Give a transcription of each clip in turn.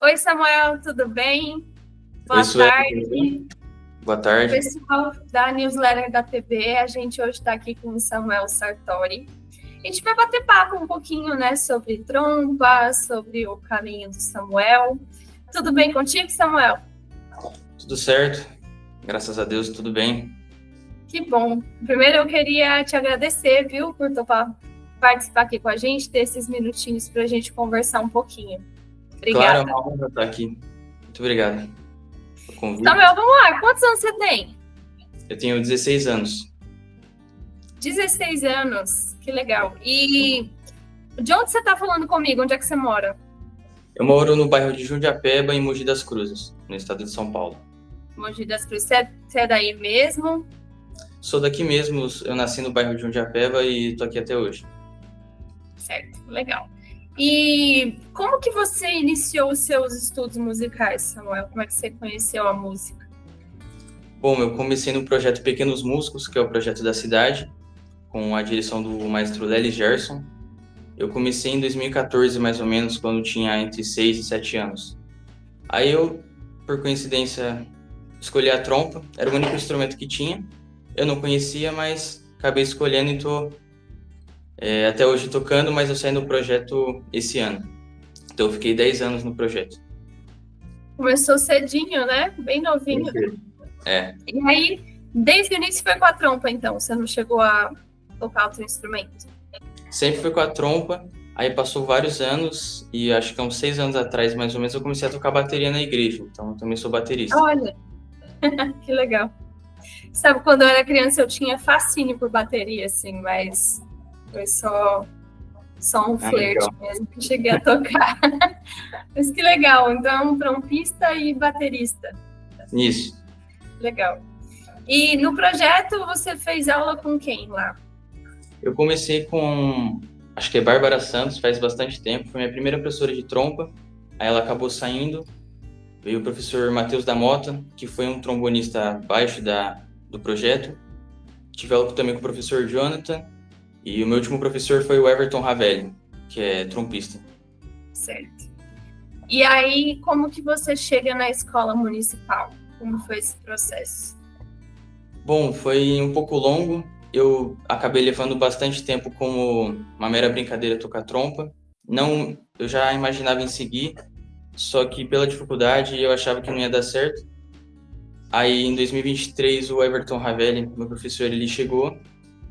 Oi, Samuel, tudo bem? Oi, Boa Sueli, tudo bem? tarde. Boa tarde. Pessoal da newsletter da TV, a gente hoje está aqui com o Samuel Sartori. A gente vai bater papo um pouquinho, né, sobre tromba, sobre o caminho do Samuel. Tudo bem contigo, Samuel? Tudo certo? Graças a Deus, tudo bem. Que bom. Primeiro eu queria te agradecer, viu, por topar participar aqui com a gente, ter esses minutinhos para a gente conversar um pouquinho. Claro, é Obrigada. uma honra estar aqui. Muito obrigado pelo Samuel, convite. vamos lá. Quantos anos você tem? Eu tenho 16 anos. 16 anos. Que legal. E de onde você está falando comigo? Onde é que você mora? Eu moro no bairro de Jundiapeba, em Mogi das Cruzes, no estado de São Paulo. Mogi das Cruzes. Você é daí mesmo? Sou daqui mesmo, eu nasci no bairro de Jundiapeba e tô aqui até hoje. Certo, legal. E como que você iniciou os seus estudos musicais, Samuel? Como é que você conheceu a música? Bom, eu comecei no projeto Pequenos Músicos, que é o projeto da cidade, com a direção do maestro Lely Gerson. Eu comecei em 2014, mais ou menos, quando tinha entre 6 e 7 anos. Aí eu, por coincidência, escolhi a trompa, era o único instrumento que tinha. Eu não conhecia, mas acabei escolhendo e tô até hoje tocando, mas eu saí do projeto esse ano. Então eu fiquei 10 anos no projeto. Começou cedinho, né? Bem novinho. É, E aí, desde o início foi com a trompa, então? Você não chegou a tocar outro instrumento? sempre fui com a trompa, aí passou vários anos e acho que há uns 6 anos atrás, mais ou menos, eu comecei a tocar bateria na igreja, então eu também sou baterista. Olha, que legal. Sabe, quando eu era criança eu tinha fascínio por bateria, assim, mas foi só um flerte Legal. mesmo que cheguei a tocar. Mas que legal, então trompista e baterista. Isso. Legal. E no projeto você fez aula com quem lá? Eu comecei com, acho que é Bárbara Santos, faz bastante tempo, foi minha primeira professora de trompa, aí ela acabou saindo. Veio o professor Matheus da Mota, que foi um trombonista abaixo do projeto. Tive aula também com o professor Jonathan. E o meu último professor foi o Everton Ravelli, que é trompista. Certo. E aí, como que você chega na escola municipal? Como foi esse processo? Bom, foi um pouco longo. Eu acabei levando bastante tempo como uma mera brincadeira tocar trompa. Não, eu já imaginava em seguir, só que pela dificuldade eu achava que não ia dar certo. Aí em 2023 o Everton Ravelli, meu professor, ele chegou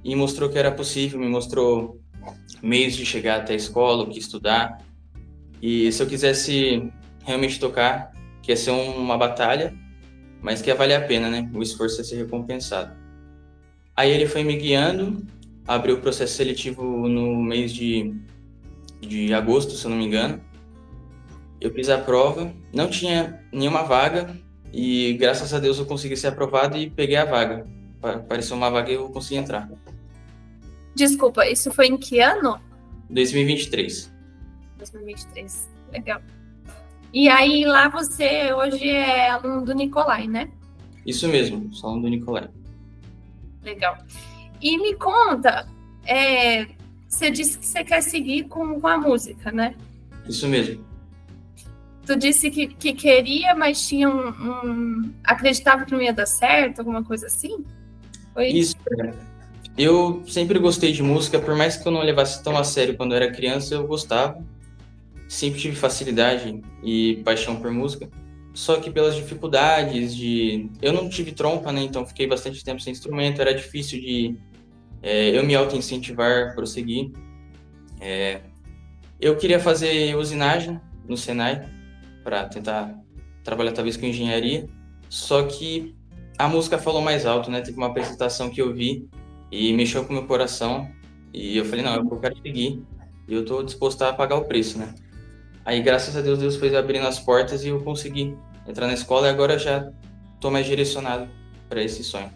e mostrou que era possível, me mostrou meios de chegar até a escola, o que estudar. E se eu quisesse realmente tocar, que ia ser uma batalha, mas que ia valer a pena, né? O esforço ia ser recompensado. Aí ele foi me guiando, abriu o processo seletivo no mês de agosto, se eu não me engano. Eu fiz a prova, não tinha nenhuma vaga e graças a Deus eu consegui ser aprovado e peguei a vaga. Apareceu uma vaga e eu consegui entrar. Desculpa, isso foi em que ano? 2023. 2023. Legal. E aí, lá você hoje é aluno do Nicolai, né? Isso mesmo, só do Nicolai. Legal. E me conta, você disse que você quer seguir com a música, né? Isso mesmo. Tu disse que queria, mas tinha acreditava que não ia dar certo, alguma coisa assim? Foi Isso. Eu sempre gostei de música, por mais que eu não levasse tão a sério quando eu era criança, eu gostava. Sempre tive facilidade e paixão por música. Só que pelas dificuldades eu não tive trompa, né? Então fiquei bastante tempo sem instrumento. Era difícil de eu me auto-incentivar, prosseguir. Eu queria fazer usinagem no Senai, para tentar trabalhar talvez com engenharia. Só que a música falou mais alto, né? Teve uma apresentação que eu vi e mexeu com o meu coração. E eu falei, não, eu quero seguir. E eu tô disposto a pagar o preço, né? Aí, graças a Deus, Deus foi abrindo as portas e eu consegui entrar na escola e agora já tô mais direcionado para esse sonho.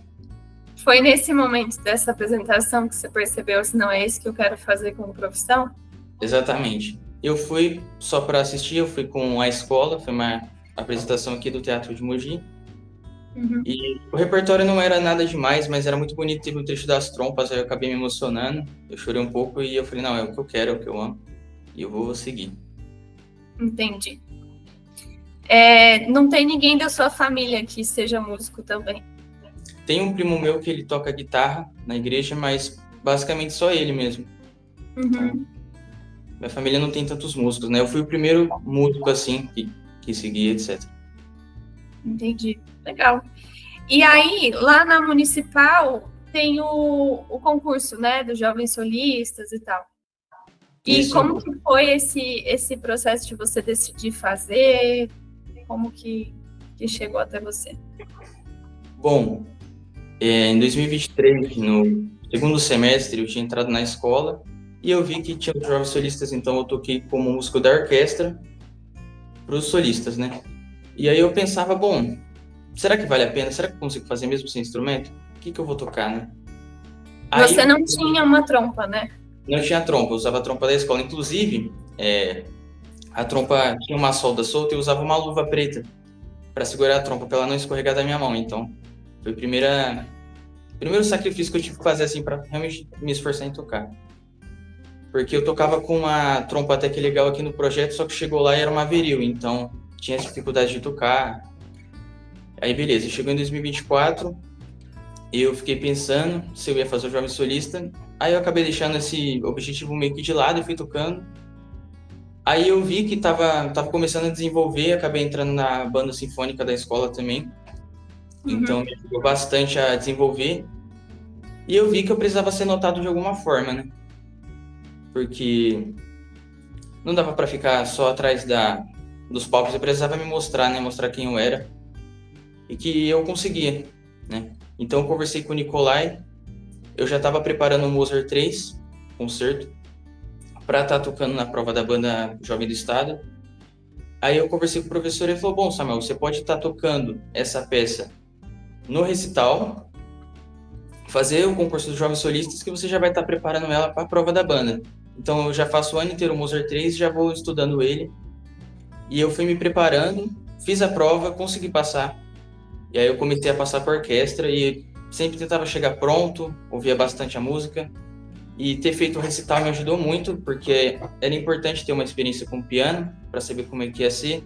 Foi nesse momento dessa apresentação que você percebeu se não é isso que eu quero fazer como profissão? Exatamente. Eu fui só para assistir, eu fui com a escola, foi uma apresentação aqui do Teatro de Mogi. Uhum. E o repertório não era nada demais, mas era muito bonito, teve o trecho das trompas, aí eu acabei me emocionando, eu chorei um pouco e eu falei, não, é o que eu quero, é o que eu amo, e eu vou seguir. Entendi. Não tem ninguém da sua família que seja músico também? Tem um primo meu que ele toca guitarra na igreja, mas basicamente só ele mesmo. Uhum. Minha família não tem tantos músicos, né? Eu fui o primeiro músico, assim, que seguia, etc. Entendi. Legal. E aí, lá na Municipal, tem o concurso, né, dos jovens solistas e tal. E Isso. como que foi esse processo de você decidir fazer? Como que chegou até você? Bom, em 2023, no segundo semestre, eu tinha entrado na escola e eu vi que tinha os jovens solistas, então eu toquei como músico da orquestra para os solistas, né? E aí eu pensava, bom, será que vale a pena? Será que eu consigo fazer mesmo sem instrumento? O que eu vou tocar, né? Você não tinha uma trompa, né? Não tinha trompa, eu usava a trompa da escola. Inclusive, a trompa tinha uma solda solta e eu usava uma luva preta para segurar a trompa, para ela não escorregar da minha mão. Então, foi o primeiro sacrifício que eu tive que fazer, assim, para realmente me esforçar em tocar. Porque eu tocava com uma trompa até que legal aqui no projeto, só que chegou lá e era uma viril, então tinha dificuldade de tocar. Aí, beleza, chegou em 2024, eu fiquei pensando se eu ia fazer o Jovem Solista. Aí eu acabei deixando esse objetivo meio que de lado e fui tocando. Aí eu vi que tava começando a desenvolver, acabei entrando na banda sinfônica da escola também. Então me ajudou bastante a desenvolver. E eu vi que eu precisava ser notado de alguma forma, né? Porque não dava para ficar só atrás dos palcos, eu precisava me mostrar, né? Mostrar quem eu era. E que eu conseguia, né? Então eu conversei com o Nicolai. Eu já estava preparando o Mozart 3, concerto, para estar tocando na prova da banda Jovem do Estado. Aí eu conversei com o professor e ele falou, bom, Samuel, você pode estar tocando essa peça no recital, fazer o concurso dos Jovens Solistas, que você já vai estar preparando ela para a prova da banda. Então eu já faço o ano inteiro o Mozart 3 e já vou estudando ele. E eu fui me preparando, fiz a prova, consegui passar. E aí eu comecei a passar para a orquestra e sempre tentava chegar pronto, ouvia bastante a música. E ter feito o recital me ajudou muito, porque era importante ter uma experiência com o piano, para saber como é que ia ser.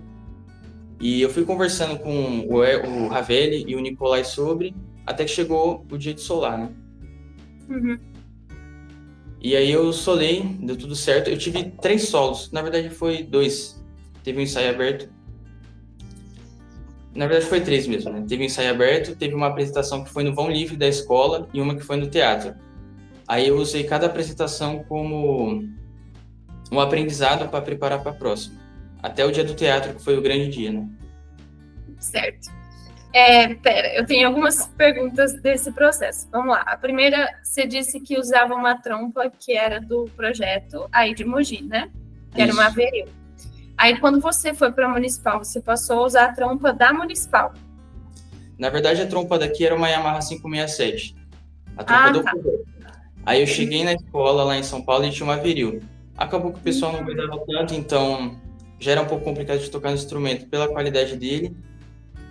E eu fui conversando com o Ravelli e o Nicolai sobre, até que chegou o dia de solar, né? E aí eu solei, deu tudo certo. Eu tive 3 solos, na verdade foi 2. Teve um ensaio aberto. Na verdade foi 3 mesmo, né? Teve um ensaio aberto, teve uma apresentação que foi no vão livre da escola e uma que foi no teatro. Aí eu usei cada apresentação como um aprendizado para preparar para a próxima. Até o dia do teatro, que foi o grande dia, né? Certo. Eu tenho algumas perguntas desse processo. Vamos lá. A primeira, você disse que usava uma trompa que era do projeto aí de Mogi, né? Que era uma viril. Aí, quando você foi para a Municipal, você passou a usar a trompa da Municipal. Na verdade, a trompa daqui era uma Yamaha 567. A trompa do projeto. Aí eu cheguei na escola lá em São Paulo e tinha uma viril. Acabou que o pessoal não cuidava tanto, então já era um pouco complicado de tocar no instrumento pela qualidade dele.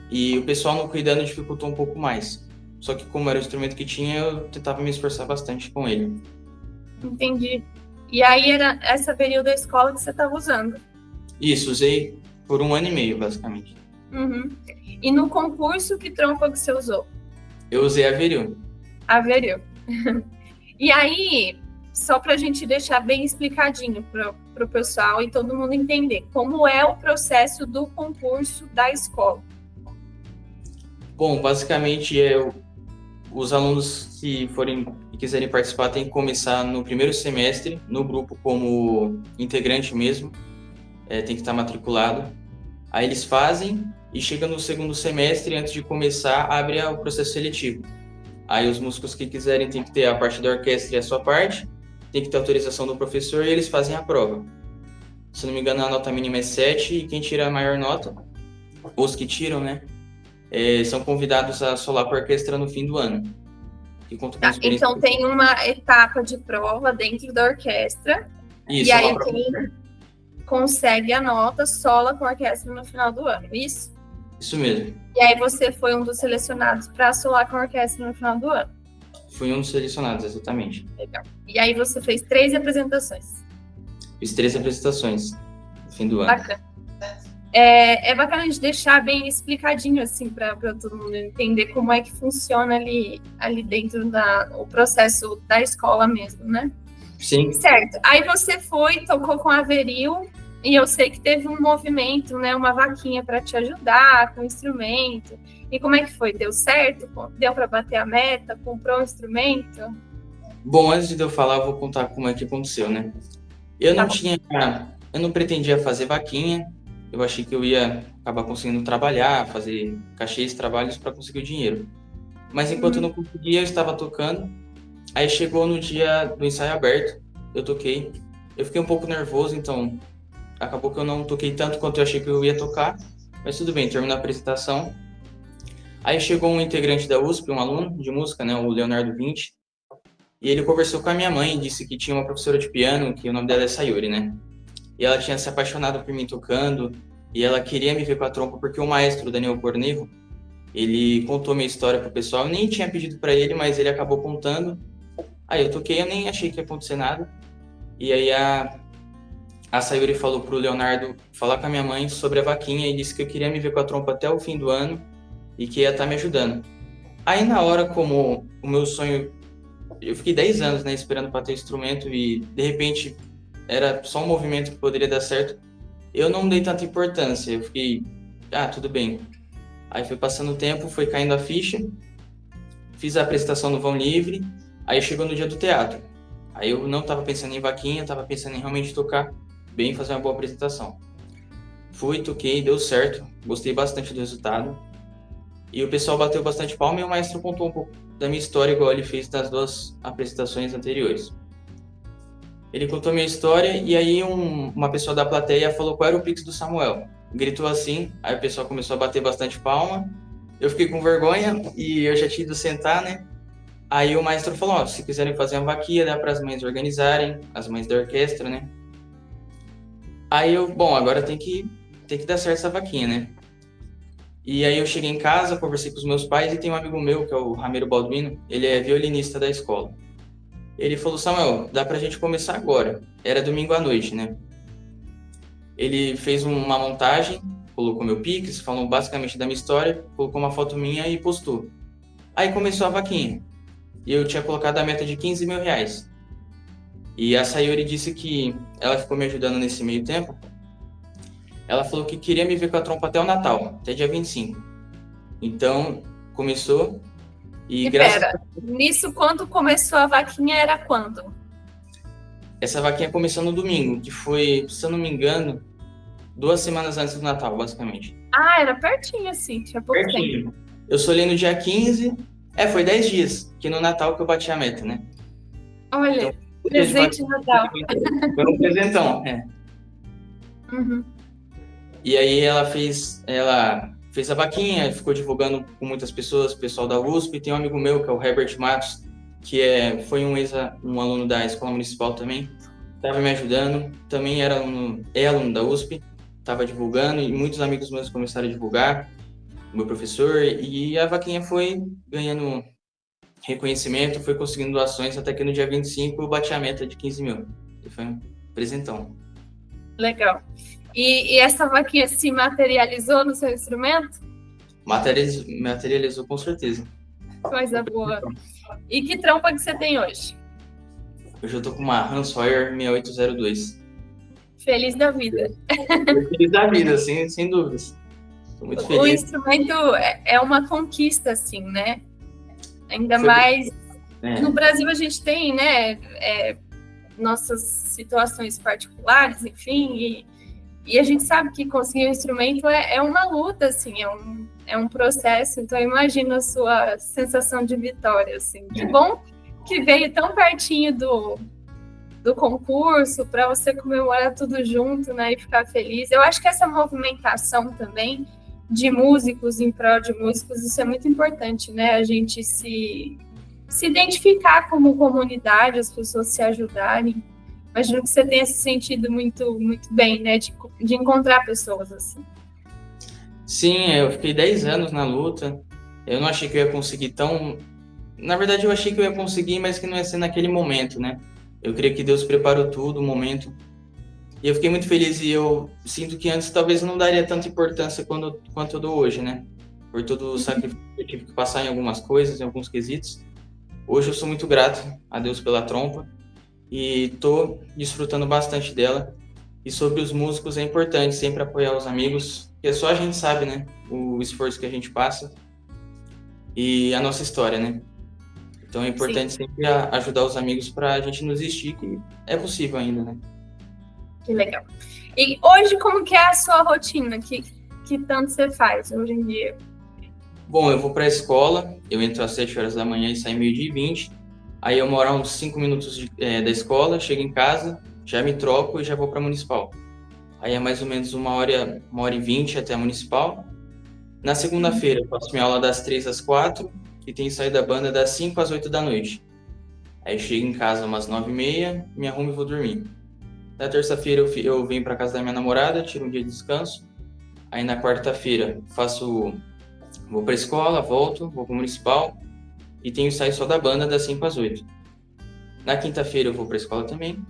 E o pessoal não cuidando dificultou um pouco mais. Só que como era o instrumento que tinha, eu tentava me esforçar bastante com ele. Entendi. E aí era essa viril da escola que você estava usando? Isso, usei por 1 ano e meio, basicamente. E no concurso, que trompa que você usou? Eu usei a viril. A viril. E aí, só para a gente deixar bem explicadinho para o pessoal e todo mundo entender, como é o processo do concurso da escola? Bom, basicamente os alunos que quiserem participar têm que começar no primeiro semestre, no grupo como integrante mesmo, tem que estar matriculado. Aí eles fazem e chega no segundo semestre, antes de começar, abre o processo seletivo. Aí os músicos que quiserem tem que ter a parte da orquestra e a sua parte, tem que ter autorização do professor e eles fazem a prova. Se não me engano, a nota mínima é 7 e quem tira a maior nota, os que tiram, né, são convidados a solar para a orquestra no fim do ano. Então tem uma etapa de prova dentro da orquestra. Isso, e aí quem consegue a nota sola com a orquestra no final do ano, isso? Isso mesmo. E aí você foi um dos selecionados para solar com a orquestra no final do ano? Fui um dos selecionados, exatamente. Legal. E aí você fez 3 apresentações? Fiz 3 apresentações no fim do ano. Bacana. É bacana a gente deixar bem explicadinho, assim, para todo mundo entender como é que funciona ali dentro o processo da escola mesmo, né? Sim. Certo. Aí você foi, tocou com a Averil, e eu sei que teve um movimento, né? Uma vaquinha para te ajudar com o instrumento. E como é que foi? Deu certo? Deu para bater a meta? Comprou o instrumento? Bom, antes de eu falar, eu vou contar como é que aconteceu, né? Eu Tá não bom. tinha, eu não pretendia fazer vaquinha. Eu achei que eu ia acabar conseguindo trabalhar, fazer cachês, trabalhos para conseguir o dinheiro. Mas enquanto eu não conseguia, eu estava tocando. Aí chegou no dia do ensaio aberto, eu toquei. Eu fiquei um pouco nervoso, então acabou que eu não toquei tanto quanto eu achei que eu ia tocar. Mas tudo bem, terminou a apresentação. Aí chegou um integrante da USP, um aluno de música, né, o Leonardo Vinci. E ele conversou com a minha mãe e disse que tinha uma professora de piano, que o nome dela é Sayuri, né? E ela tinha se apaixonado por mim tocando, e ela queria me ver com a trompa porque o maestro, Daniel Cornejo, ele contou minha história pro pessoal. Eu nem tinha pedido para ele, mas ele acabou contando. Aí eu toquei, eu nem achei que ia acontecer nada. E aí a Sayuri falou pro Leonardo falar com a minha mãe sobre a vaquinha e disse que eu queria me ver com a trompa até o fim do ano e que ia estar me ajudando. Aí na hora, como o meu sonho, eu fiquei 10 anos, né, esperando para ter instrumento e de repente era só um movimento que poderia dar certo, eu não dei tanta importância. Eu fiquei, tudo bem. Aí foi passando o tempo, foi caindo a ficha, fiz a apresentação no Vão Livre, aí chegou no dia do teatro. Aí eu não estava pensando em vaquinha, estava pensando em realmente tocar bem, fazer uma boa apresentação. Fui, toquei, deu certo, gostei bastante do resultado. E o pessoal bateu bastante palma e o maestro contou um pouco da minha história, igual ele fez das 2 apresentações anteriores. Ele contou minha história e aí uma pessoa da plateia falou qual era o Pix do Samuel. Gritou assim, aí o pessoal começou a bater bastante palma. Eu fiquei com vergonha e eu já tinha ido sentar, né? Aí o maestro falou, se quiserem fazer uma vaquinha, dá para as mães organizarem, as mães da orquestra, né? Aí agora tem que dar certo essa vaquinha, né? E aí eu cheguei em casa, conversei com os meus pais e tem um amigo meu, que é o Ramiro Balduino, ele é violinista da escola. Ele falou, Samuel, dá pra gente começar agora. Era domingo à noite, né? Ele fez uma montagem, colocou meu Pix, falou basicamente da minha história, colocou uma foto minha e postou. Aí começou a vaquinha. E eu tinha colocado a meta de R$ 15.000. E a Sayuri disse que ela ficou me ajudando nesse meio tempo. Ela falou que queria me ver com a trompa até o Natal, até dia 25. Então, começou e graças pera, nisso quando começou a vaquinha era quando? Essa vaquinha começou no domingo, que foi, se eu não me engano, 2 semanas antes do Natal, basicamente. Era pertinho, assim, tinha pouco tempo. Eu solei no dia 15, foi 10 dias, que no Natal que eu bati a meta, né? Olha, então, presente de Natal. Foi um presentão, Uhum. E aí ela fez a vaquinha, ficou divulgando com muitas pessoas, o pessoal da USP. Tem um amigo meu, que é o Herbert Matos, que foi um aluno da Escola Municipal também, estava me ajudando. Também é aluno da USP, estava divulgando, e muitos amigos meus começaram a divulgar, o meu professor, e a vaquinha foi ganhando reconhecimento, foi conseguindo doações, até que no dia 25 eu bati a meta de 15 mil. E foi um presentão. Legal. E essa vaquinha se materializou no seu instrumento? Materializou com certeza. Coisa boa. E que trompa que você tem hoje? Hoje eu tô com uma Hans Hoyer 6802. Feliz da vida. Feliz da vida, sem dúvidas. Tô muito feliz. O instrumento é uma conquista, assim, né? Ainda mais... No Brasil a gente tem, né, nossas situações particulares, enfim, e a gente sabe que conseguir um instrumento é uma luta, assim, é um processo. Então, imagina a sua sensação de vitória, assim. Que bom que veio tão pertinho do concurso, para você comemorar tudo junto, né, e ficar feliz. Eu acho que essa movimentação também de músicos em prol de músicos, isso é muito importante, né, a gente se identificar como comunidade, as pessoas se ajudarem. Imagino que você tenha se sentido muito, muito bem, né, de encontrar pessoas assim. Sim, eu fiquei 10 anos na luta. Eu não achei que eu ia conseguir Na verdade, eu achei que eu ia conseguir, mas que não ia ser naquele momento, né? Eu creio que Deus preparou tudo, o momento. E eu fiquei muito feliz e eu sinto que antes talvez eu não daria tanta importância quanto eu dou hoje, né? Por todo o sacrifício que eu tive que passar em algumas coisas, em alguns quesitos. Hoje eu sou muito grato a Deus pela trompa e tô desfrutando bastante dela. E sobre os músicos, é importante sempre apoiar os amigos, porque só a gente sabe, né? O esforço que a gente passa e a nossa história, né? Então é importante Sim, sempre ajudar os amigos para a gente não desistir, que é possível ainda, né? que legal. E hoje, como que é a sua rotina? Que tanto você faz hoje em dia? Bom, eu vou para a escola, eu entro às 7 horas da manhã e saio meio-dia e 20. Aí eu moro a uns 5 minutos da escola, chego em casa, já me troco e já vou para a municipal. Aí é mais ou menos 1 hora e 20 até a municipal. Na segunda-feira eu faço minha aula das 3 às 4 e tenho saído da banda das 5 às 8 da noite. Aí eu chego em casa umas 9h30, me arrumo e vou dormir. Na terça-feira eu venho para casa da minha namorada, tiro um dia de descanso. Aí na quarta-feira vou para a escola, volto, vou para o municipal e tenho ensaio só da banda das 5 às 8. Na quinta-feira eu vou para a escola também.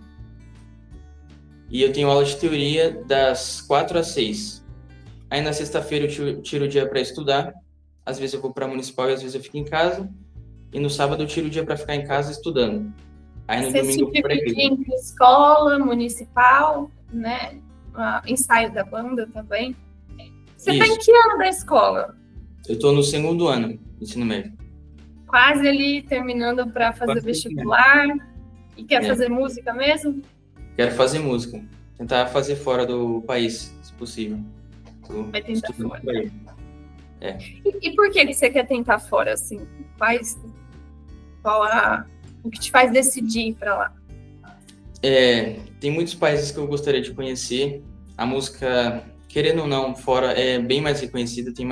E eu tenho aula de teoria das 4 às 6. Aí na sexta-feira eu tiro o dia para estudar. Às vezes eu vou para a municipal e às vezes eu fico em casa. E no sábado eu tiro o dia para ficar em casa estudando. Aí no Você domingo se eu vou para a divide igreja. entre escola, municipal, né? Ensaio da banda também. Você está em Isso. que ano da escola? Eu estou no segundo ano do ensino médio. Quase ali terminando para fazer Quase terminando. vestibular. E quer É, fazer música mesmo? quero fazer música. Tentar fazer fora do país, se possível. Tô Vai tentar estudando fora. por aí. É. E por que você quer tentar fora, assim? O que te faz decidir ir para lá? Tem muitos países que eu gostaria de conhecer. A música, querendo ou não, fora é bem mais reconhecida, tem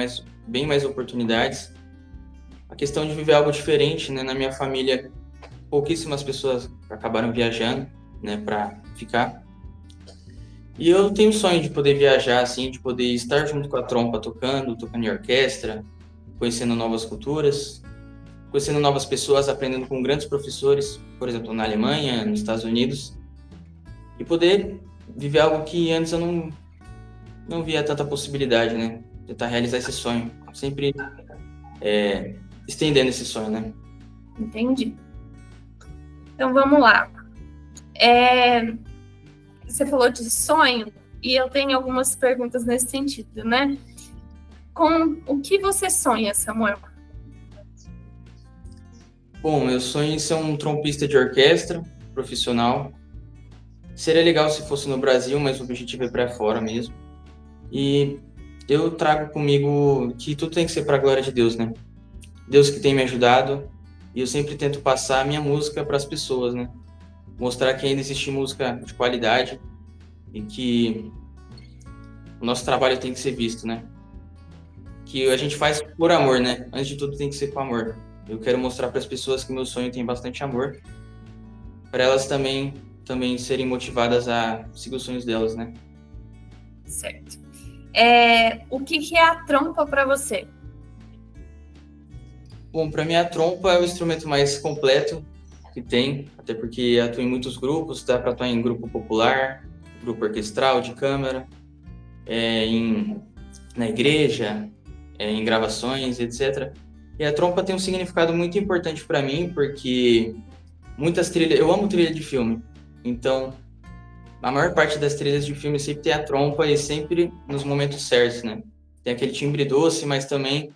bem mais oportunidades. A questão de viver algo diferente, né? Na minha família, pouquíssimas pessoas acabaram viajando, né, para ficar. E eu tenho o sonho de poder viajar, assim, de poder estar junto com a trompa tocando em orquestra, conhecendo novas culturas, conhecendo novas pessoas, aprendendo com grandes professores, por exemplo, na Alemanha, nos Estados Unidos, e poder viver algo que antes eu não via tanta possibilidade, né? Tentar realizar esse sonho, sempre estendendo esse sonho, né? Entendi. Então vamos lá. Você falou de sonho e eu tenho algumas perguntas nesse sentido, né? Com o que você sonha, Samuel? Bom, meu sonho é ser um trompista de orquestra profissional. Seria legal se fosse no Brasil, mas o objetivo é para fora mesmo. E eu trago comigo que tudo tem que ser para a glória de Deus, né? Deus que tem me ajudado e eu sempre tento passar a minha música para as pessoas, né? Mostrar que ainda existe música de qualidade e que o nosso trabalho tem que ser visto, né? Que a gente faz por amor, né? Antes de tudo tem que ser com amor. Eu quero mostrar para as pessoas que meu sonho tem bastante amor, para elas também serem motivadas a seguir os sonhos delas, né? Certo. O que é a trompa para você? Bom, para mim a trompa é o instrumento mais completo que tem, até porque atuo em muitos grupos, dá para atuar em grupo popular, grupo orquestral, de câmara, na igreja, em gravações, etc. E a trompa tem um significado muito importante para mim, porque eu amo trilha de filme, então a maior parte das trilhas de filme sempre tem a trompa e sempre nos momentos certos, né? Tem aquele timbre doce, mas também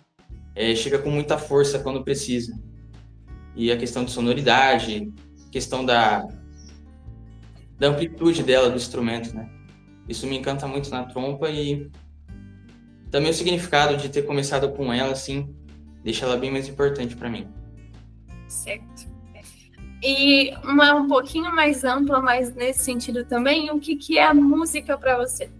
chega com muita força quando precisa. E a questão de sonoridade, questão da amplitude dela, do instrumento, né? Isso me encanta muito na trompa e também o significado de ter começado com ela, assim, deixa ela bem mais importante para mim. Certo. E uma um pouquinho mais ampla, mas nesse sentido também, o que é a música para você?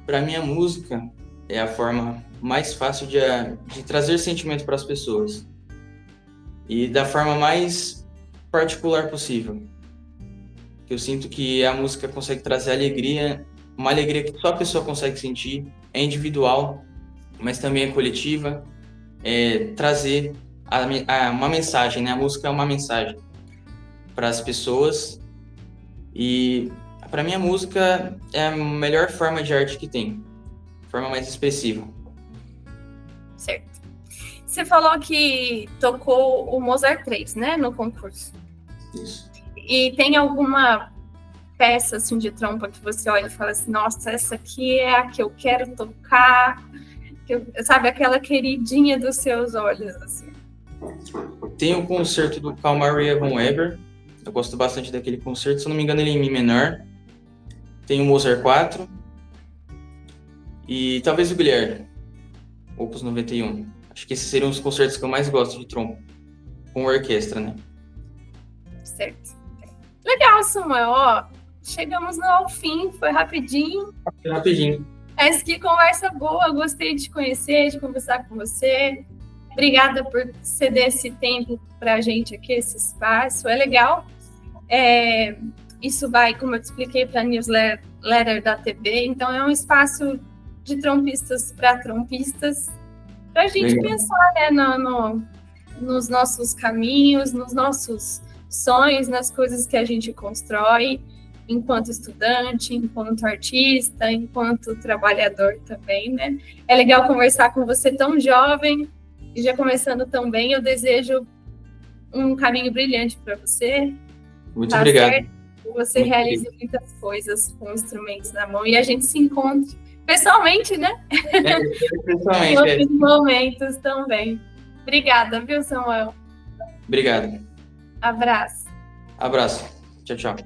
Para mim, a música é a forma mais fácil de trazer sentimento para as pessoas e da forma mais particular possível. Eu sinto que a música consegue trazer alegria, uma alegria que só a pessoa consegue sentir, é individual, mas também é coletiva, trazer uma mensagem, né? A música é uma mensagem para as pessoas e Para mim, a música é a melhor forma de arte que tem. Forma mais expressiva. Certo. Você falou que tocou o Mozart 3, né, no concurso. Isso. E tem alguma peça assim, de trompa que você olha e fala assim, nossa, essa aqui é a que eu quero tocar, sabe, aquela queridinha dos seus olhos, assim. Tem o concerto do Carl Maria von Weber. Eu gosto bastante daquele concerto. Se eu não me engano, ele é em Mi menor. Tem o Mozart 4. E talvez o Guilherme, Opus 91. Acho que esses seriam os concertos que eu mais gosto de trompa. Com orquestra, né? Certo. Legal, Samuel. Ó, chegamos ao fim, foi rapidinho. Rapidinho. Mas que conversa boa, gostei de te conhecer, de conversar com você. Obrigada por ceder esse tempo para a gente aqui, esse espaço. É legal. Isso vai, como eu te expliquei, para a newsletter da TV. Então, é um espaço de trompistas para trompistas, para a gente pensar, né, nos nossos caminhos, nos nossos sonhos, nas coisas que a gente constrói enquanto estudante, enquanto artista, enquanto trabalhador também, né? É legal conversar com você tão jovem e já começando tão bem. Eu desejo um caminho brilhante para você. Muito obrigado. Certo? Você muito realize muitas coisas com instrumentos na mão e a gente se encontre pessoalmente, né? Pessoalmente. Em outros momentos também. Obrigada, viu, Samuel? Obrigado. Abraço. Abraço. Tchau, tchau.